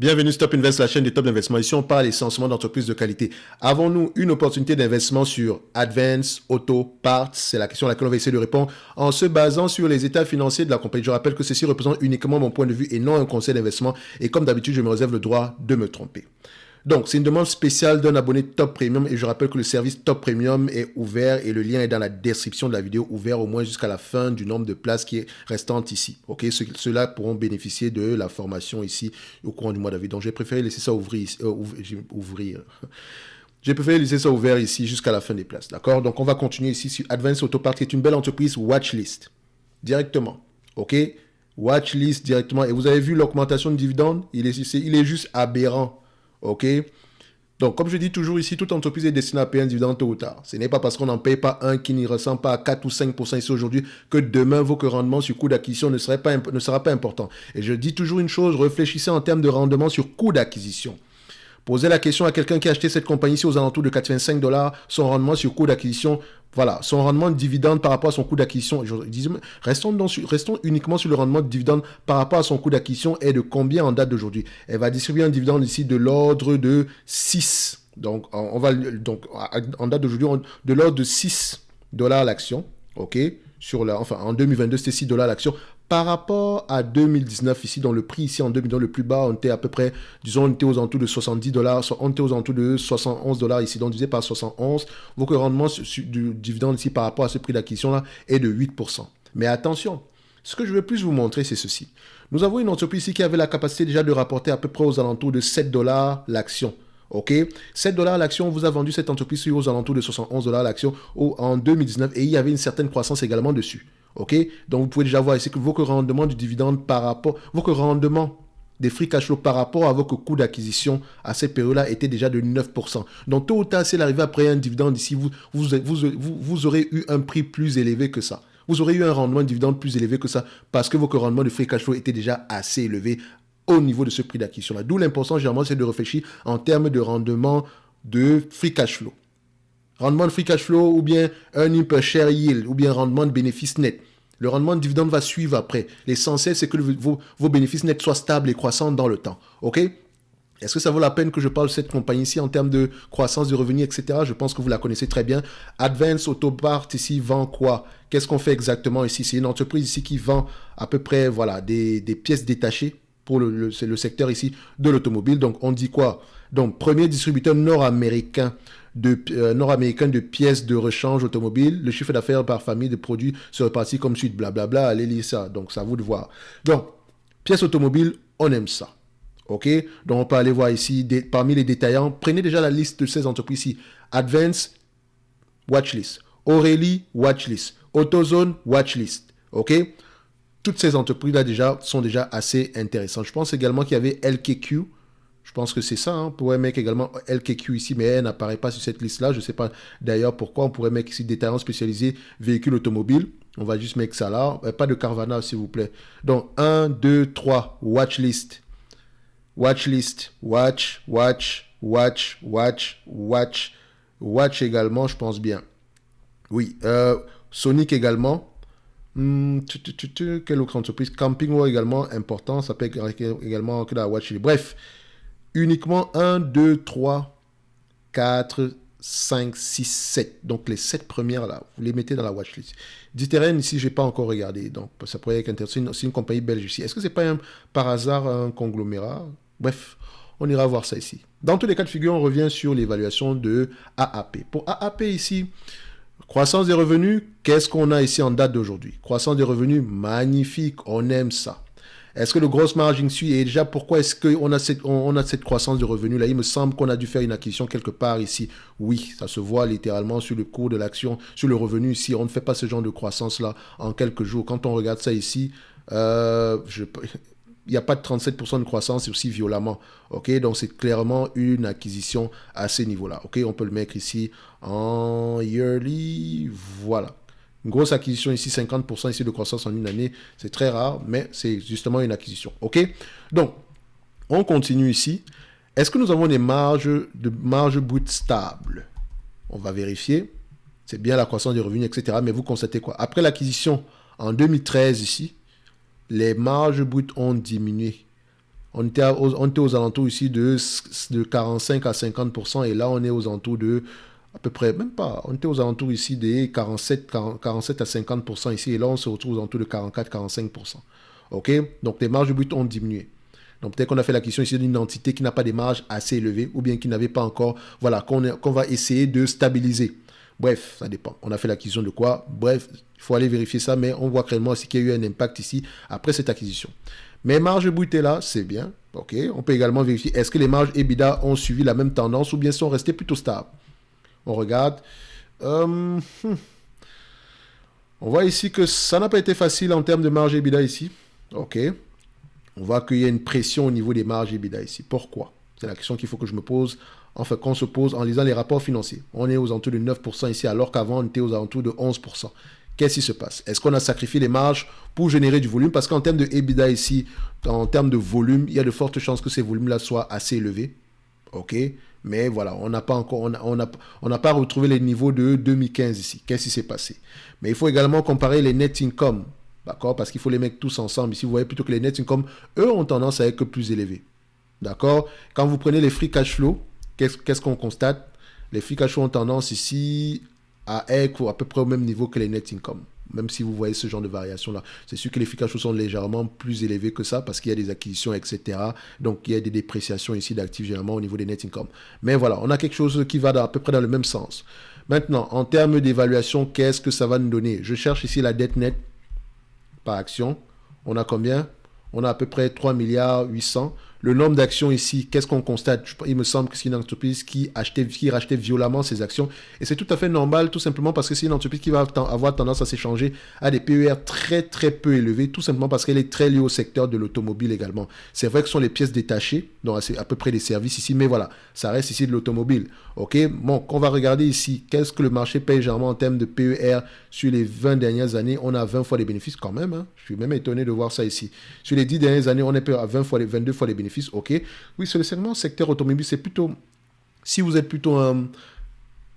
Bienvenue Stop Invest, la chaîne des top d'investissement. Ici, on parle essentiellement d'entreprises de qualité. Avons-nous une opportunité d'investissement sur Advance Auto Parts? C'est la question à laquelle on va essayer de répondre en se basant sur les états financiers de la compagnie. Je rappelle que ceci représente uniquement mon point de vue et non un conseil d'investissement. Et comme d'habitude, je me réserve le droit de me tromper. Donc, c'est une demande spéciale d'un abonné Top Premium et je rappelle que le service Top Premium est ouvert et le lien est dans la description de la vidéo, ouvert au moins jusqu'à la fin du nombre de places qui est restante ici. Ok, ceux-là pourront bénéficier de la formation ici au courant du mois d'avril. Donc, j'ai préféré laisser ça ouvrir. J'ai préféré laisser ça ouvert ici jusqu'à la fin des places. D'accord? Donc, on va continuer ici sur Advance Auto Parts, qui est une belle entreprise Watchlist. Directement. Ok? Watchlist directement. Et vous avez vu l'augmentation de dividendes? Il est juste aberrant. Ok, donc comme je dis toujours ici, toute entreprise est destinée à payer un dividende tôt ou tard. Ce n'est pas parce qu'on n'en paye pas un qui n'y ressemble pas à 4 ou 5% ici aujourd'hui que demain vos rendements sur coût d'acquisition ne sera pas important. Et je dis toujours une chose, réfléchissez en termes de rendement sur coût d'acquisition. Posez la question à quelqu'un qui a acheté cette compagnie ici aux alentours de 85 $, son rendement sur coût d'acquisition, voilà, son rendement de dividende par rapport à son coût d'acquisition. Restons uniquement sur le rendement de dividende par rapport à son coût d'acquisition est de combien en date d'aujourd'hui? Elle va distribuer un dividende ici de l'ordre de 6. Donc, en date d'aujourd'hui, de l'ordre de 6 $ l'action, ok? En 2022, c'était 6 $ l'action. Par rapport à 2019, ici, dans le prix, ici, en 2019, le plus bas, on était à peu près, disons, on était aux alentours de 70 $, on était aux alentours de 71 $ ici, donc divisé par 71, vos rendements du dividende ici par rapport à ce prix d'acquisition-là est de 8%. Mais attention, ce que je veux plus vous montrer, c'est ceci. Nous avons une entreprise ici qui avait la capacité déjà de rapporter à peu près aux alentours de 7 $ l'action. Ok, 7 $ l'action, on vous a vendu cette entreprise aux alentours de 71 $ l'action en 2019 et il y avait une certaine croissance également dessus. Ok, donc vous pouvez déjà voir ici que vos rendements du dividende par rapport, vos rendements des free cash flow par rapport à votre coût d'acquisition à cette période-là était déjà de 9%. Donc tôt ou tard, si elle arrive après un dividende ici, vous aurez eu un prix plus élevé que ça. Vous aurez eu un rendement de dividende plus élevé que ça parce que votre rendement de free cash flow était déjà assez élevé au niveau de ce prix d'acquisition-là. D'où l'important, généralement, c'est de réfléchir en termes de rendement de free cash flow. Rendement de free cash flow ou bien earning per share yield ou bien rendement de bénéfice net. Le rendement de dividende va suivre après. L'essentiel, c'est que vos bénéfices nets soient stables et croissants dans le temps. OK? Est-ce que ça vaut la peine que je parle de cette compagnie ici en termes de croissance de revenus, etc.? Je pense que vous la connaissez très bien. Advance Auto Parts ici vend quoi? Qu'est-ce qu'on fait exactement ici? C'est une entreprise ici qui vend à peu près voilà, des pièces détachées pour le secteur ici de l'automobile. Donc, on dit quoi? Donc, premier distributeur nord-américain de pièces de rechange automobile. Le chiffre d'affaires par famille de produits se répartit comme suite, blablabla. Allez lire ça. Donc, c'est à vous de voir. Donc, pièces automobiles, on aime ça. OK? Donc, on peut aller voir ici, parmi les détaillants, prenez déjà la liste de ces entreprises ici. Advance, Watchlist. Aurélie, Watchlist. AutoZone, Watchlist. OK? Toutes ces entreprises-là sont déjà assez intéressantes. Je pense également qu'il y avait LKQ. Je pense que c'est ça. On pourrait mettre également LKQ ici, mais elle n'apparaît pas sur cette liste-là. Je ne sais pas d'ailleurs pourquoi. On pourrait mettre ici détaillant spécialisé véhicules automobiles. On va juste mettre ça là. Pas de Carvana, s'il vous plaît. Donc, 1, 2, 3. Watchlist. Watchlist. Watch également, je pense bien. Oui. Sonic également. Quelle autre entreprise? Camping World également, important. Ça peut également que la watchlist. Bref, uniquement 1, 2, 3, 4, 5, 6, 7. Donc les 7 premières là, vous les mettez dans la watchlist. D'Iteren ici, je n'ai pas encore regardé. Donc ça pourrait être intéressant. C'est une compagnie belge ici. Est-ce que c'est pas par hasard un conglomérat? Bref, on ira voir ça ici. Dans tous les cas de figure, on revient sur l'évaluation de AAP. Pour AAP ici, croissance des revenus, qu'est-ce qu'on a ici en date d'aujourd'hui? Croissance des revenus, magnifique, on aime ça. Est-ce que le gross margin suit? Et déjà, pourquoi est-ce qu'on a cette croissance de revenus là? Il me semble qu'on a dû faire une acquisition quelque part ici. Oui, ça se voit littéralement sur le cours de l'action, sur le revenu ici. On ne fait pas ce genre de croissance là en quelques jours. Quand on regarde ça ici, il n'y a pas de 37% de croissance aussi violemment. Ok, donc c'est clairement une acquisition à ces niveaux-là. Ok, on peut le mettre ici en yearly. Voilà. Une grosse acquisition ici, 50% ici de croissance en une année. C'est très rare, mais c'est justement une acquisition. Ok, donc on continue ici. Est-ce que nous avons des marges brutes stables? On va vérifier. C'est bien la croissance des revenus, etc. Mais vous constatez quoi? Après l'acquisition en 2013 ici, les marges brutes ont diminué. on était aux alentours ici de 45 à 50%, et là, on est aux alentours de, à peu près, même pas, on était aux alentours ici des 47 à 50% ici, et là, on se retrouve aux alentours de 44-45%. OK? Donc, les marges brutes ont diminué. Donc, peut-être qu'on a fait l'acquisition ici d'une entité qui n'a pas des marges assez élevées, ou bien qui n'avait pas encore, voilà, qu'on va essayer de stabiliser. Bref, ça dépend. On a fait l'acquisition de quoi? Bref, il faut aller vérifier ça, mais on voit clairement aussi qu'il y a eu un impact ici après cette acquisition. Mais marges brutes là, c'est bien. OK. On peut également vérifier, est-ce que les marges EBITDA ont suivi la même tendance ou bien sont restées plutôt stables? On regarde. On voit ici que ça n'a pas été facile en termes de marge EBITDA ici. OK. On voit qu'il y a une pression au niveau des marges EBITDA ici. Pourquoi? C'est la question qu'il faut que je me pose, enfin qu'on se pose en lisant les rapports financiers. On est aux alentours de 9% ici, alors qu'avant on était aux alentours de 11%. Qu'est-ce qui se passe? Est-ce qu'on a sacrifié les marges pour générer du volume? Parce qu'en termes de EBITDA ici, en termes de volume, il y a de fortes chances que ces volumes-là soient assez élevés. OK? Mais voilà, on n'a pas encore, on n'a pas retrouvé les niveaux de 2015 ici. Qu'est-ce qui s'est passé? Mais il faut également comparer les net income. D'accord? Parce qu'il faut les mettre tous ensemble. Ici, vous voyez plutôt que les net income, eux, ont tendance à être plus élevés. D'accord? Quand vous prenez les free cash flow, qu'est-ce qu'on constate? Les free cash flow ont tendance ici à être à peu près au même niveau que les net income. Même si vous voyez ce genre de variation-là. C'est sûr que les free cash flow sont légèrement plus élevés que ça parce qu'il y a des acquisitions, etc. Donc, il y a des dépréciations ici d'actifs généralement au niveau des net income. Mais voilà, on a quelque chose qui va à peu près dans le même sens. Maintenant, en termes d'évaluation, qu'est-ce que ça va nous donner? Je cherche ici la dette nette par action. On a combien? On a à peu près 3 milliards 800. Le nombre d'actions ici, qu'est-ce qu'on constate? Il me semble que c'est une entreprise qui rachetait violemment ses actions. Et c'est tout à fait normal, tout simplement parce que c'est une entreprise qui va avoir tendance à s'échanger à des PER très très peu élevés, tout simplement parce qu'elle est très liée au secteur de l'automobile également. C'est vrai que ce sont les pièces détachées, donc c'est à peu près des services ici, mais voilà, ça reste ici de l'automobile. OK? Bon, on va regarder ici, qu'est-ce que le marché paye généralement en termes de PER sur les 20 dernières années? On a 20 fois les bénéfices quand même. Hein. Je suis même étonné de voir ça ici. Sur les 10 dernières années, on est à 22 fois les bénéfices. OK. Oui, sur le secteur automobile, c'est plutôt... Si vous êtes plutôt...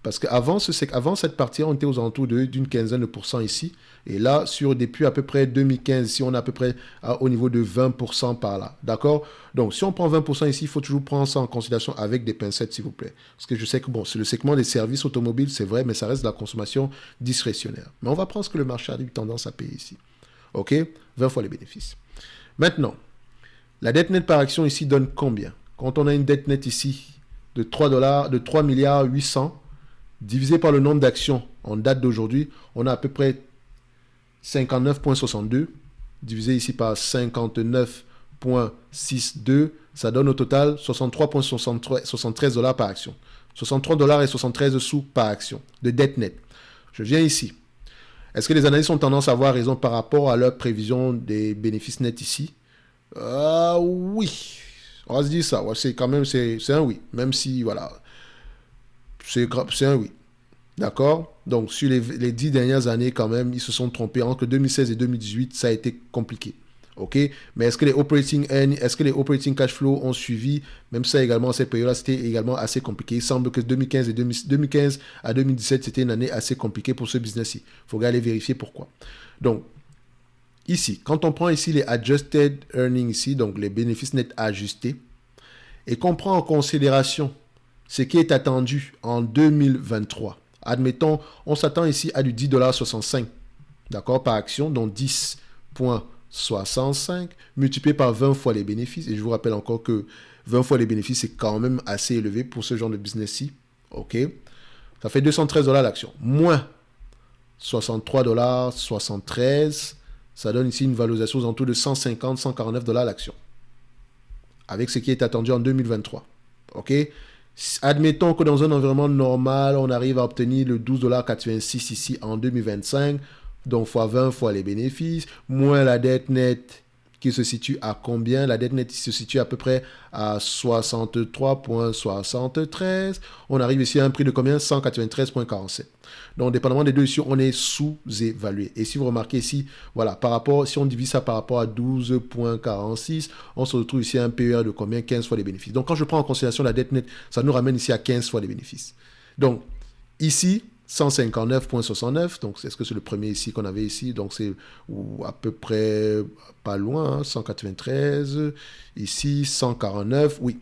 parce qu'avant cette partie, on était aux alentours d'une quinzaine de pourcents ici. Et là, depuis à peu près 2015, si on est à peu près au niveau de 20% par là. D'accord? Donc, si on prend 20% ici, il faut toujours prendre ça en considération avec des pincettes, s'il vous plaît. Parce que je sais que, bon, c'est le segment des services automobiles, c'est vrai, mais ça reste de la consommation discrétionnaire. Mais on va prendre ce que le marché a eu tendance à payer ici. OK? 20 fois les bénéfices. Maintenant, la dette nette par action ici donne combien? Quand on a une dette nette ici de 3 milliards 800, divisé par le nombre d'actions en date d'aujourd'hui, on a à peu près 59,62, divisé ici par 59,62, ça donne au total 63,73 dollars par action. 63 dollars et 73 sous par action de dette nette. Je viens ici. Est-ce que les analystes ont tendance à avoir raison par rapport à leur prévision des bénéfices nets ici? Oui. On va se dire ça. Ouais, c'est quand même, c'est un oui. Même si, voilà, c'est un oui. D'accord? Donc, sur les 10 dernières années, quand même, ils se sont trompés. Entre 2016 et 2018, ça a été compliqué. OK? Mais est-ce que les operating cash flow ont suivi? Même ça également, cette période-là, c'était également assez compliqué. Il semble que 2015 à 2017, c'était une année assez compliquée pour ce business-ci. Il faut aller vérifier pourquoi. Donc, ici, quand on prend ici les adjusted earnings ici, donc les bénéfices nets ajustés, et qu'on prend en considération ce qui est attendu en 2023, admettons, on s'attend ici à du 10,65 $, d'accord, par action, donc 10,65 multiplié par 20 fois les bénéfices. Et je vous rappelle encore que 20 fois les bénéfices, c'est quand même assez élevé pour ce genre de business-ci. OK? Ça fait 213 $ l'action. Moins 63,73 $. Ça donne ici une valorisation aux alentours de 150-149 $ l'action. Avec ce qui est attendu en 2023. OK? Admettons que dans un environnement normal, on arrive à obtenir le 12,86 $ ici en 2025. Donc, fois 20 fois les bénéfices, moins la dette nette qui se situe à combien? La dette nette se situe à peu près à 63,73. On arrive ici à un prix de combien? 193,47. Donc, dépendamment des deux ici, on est sous-évalué. Et si vous remarquez ici, voilà, si on divise ça par rapport à 12,46, on se retrouve ici à un PER de combien? 15 fois les bénéfices. Donc, quand je prends en considération la dette nette, ça nous ramène ici à 15 fois les bénéfices. Donc, ici, 159,69. Donc, est-ce que c'est le premier ici qu'on avait ici? Donc, c'est à peu près pas loin, hein, 193. Ici, 149. Oui.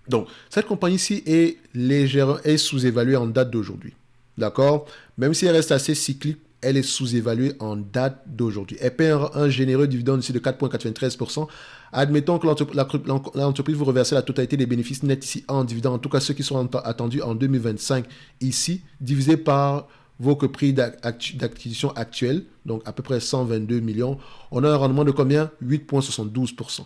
Donc, cette compagnie-ci est légèrement sous-évaluée en date d'aujourd'hui. D'accord? Même si elle reste assez cyclique, elle est sous-évaluée en date d'aujourd'hui. Elle paie un généreux dividende ici de 4,93%. Admettons que l'entreprise vous reverse la totalité des bénéfices nets ici en dividende, en tout cas ceux qui sont attendus en 2025 ici, divisé par votre prix d'acquisition actuel, donc à peu près 122 millions, on a un rendement de combien? 8,72%. Vous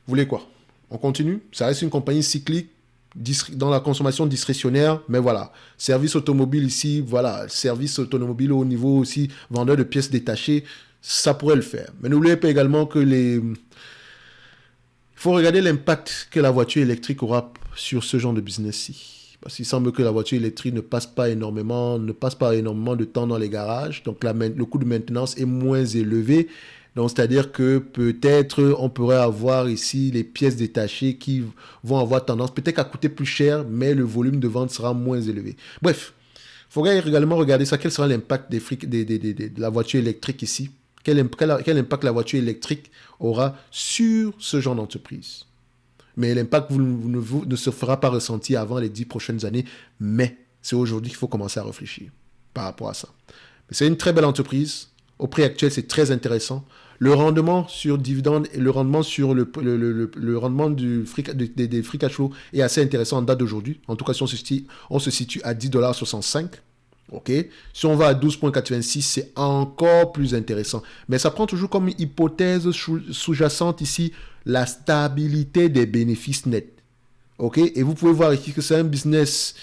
voulez quoi? On continue? Ça reste une compagnie cyclique dans la consommation discrétionnaire, mais voilà, service automobile ici, voilà, service automobile au niveau aussi, vendeur de pièces détachées, ça pourrait le faire. Mais n'oubliez pas également que il faut regarder l'impact que la voiture électrique aura sur ce genre de business-ci. Parce qu'il semble que la voiture électrique ne passe pas énormément de temps dans les garages, donc le coût de maintenance est moins élevé. Donc, c'est-à-dire que peut-être on pourrait avoir ici les pièces détachées qui vont avoir tendance peut-être à coûter plus cher, mais le volume de vente sera moins élevé. Bref, il faudrait également regarder ça. Quel sera l'impact de la voiture électrique ici? Quel impact la voiture électrique aura sur ce genre d'entreprise? Mais l'impact ne se fera pas ressentir avant les 10 prochaines années, mais c'est aujourd'hui qu'il faut commencer à réfléchir par rapport à ça. C'est une très belle entreprise. Au prix actuel, c'est très intéressant. Le rendement sur dividende et le rendement sur le rendement des free cash flow est assez intéressant en date d'aujourd'hui. En tout cas, si on se situe à 10,65 $. OK? Si on va à 12,86, c'est encore plus intéressant. Mais ça prend toujours comme hypothèse sous-jacente ici la stabilité des bénéfices nets. OK? Et vous pouvez voir ici que c'est un business.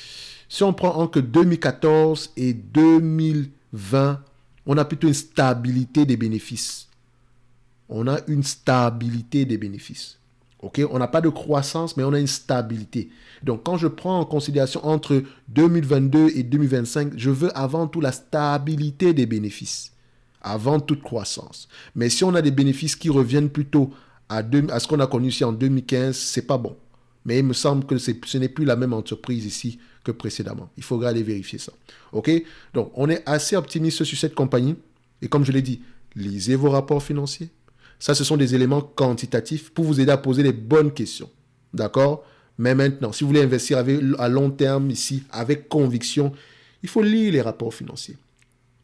Si on prend entre 2014 et 2020, on a plutôt une stabilité des bénéfices. On a une stabilité des bénéfices. OK? On n'a pas de croissance, mais on a une stabilité. Donc, quand je prends en considération entre 2022 et 2025, je veux avant tout la stabilité des bénéfices, avant toute croissance. Mais si on a des bénéfices qui reviennent plutôt à ce qu'on a connu ici en 2015, c'est pas bon. Mais il me semble que ce n'est plus la même entreprise ici que précédemment. Il faudra aller vérifier ça. OK? Donc, on est assez optimiste sur cette compagnie. Et comme je l'ai dit, lisez vos rapports financiers. Ça, ce sont des éléments quantitatifs pour vous aider à poser les bonnes questions. D'accord? Mais maintenant, si vous voulez investir à long terme ici, avec conviction, il faut lire les rapports financiers.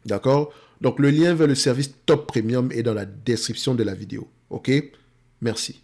D'accord? Donc, le lien vers le service Top Premium est dans la description de la vidéo. OK? Merci.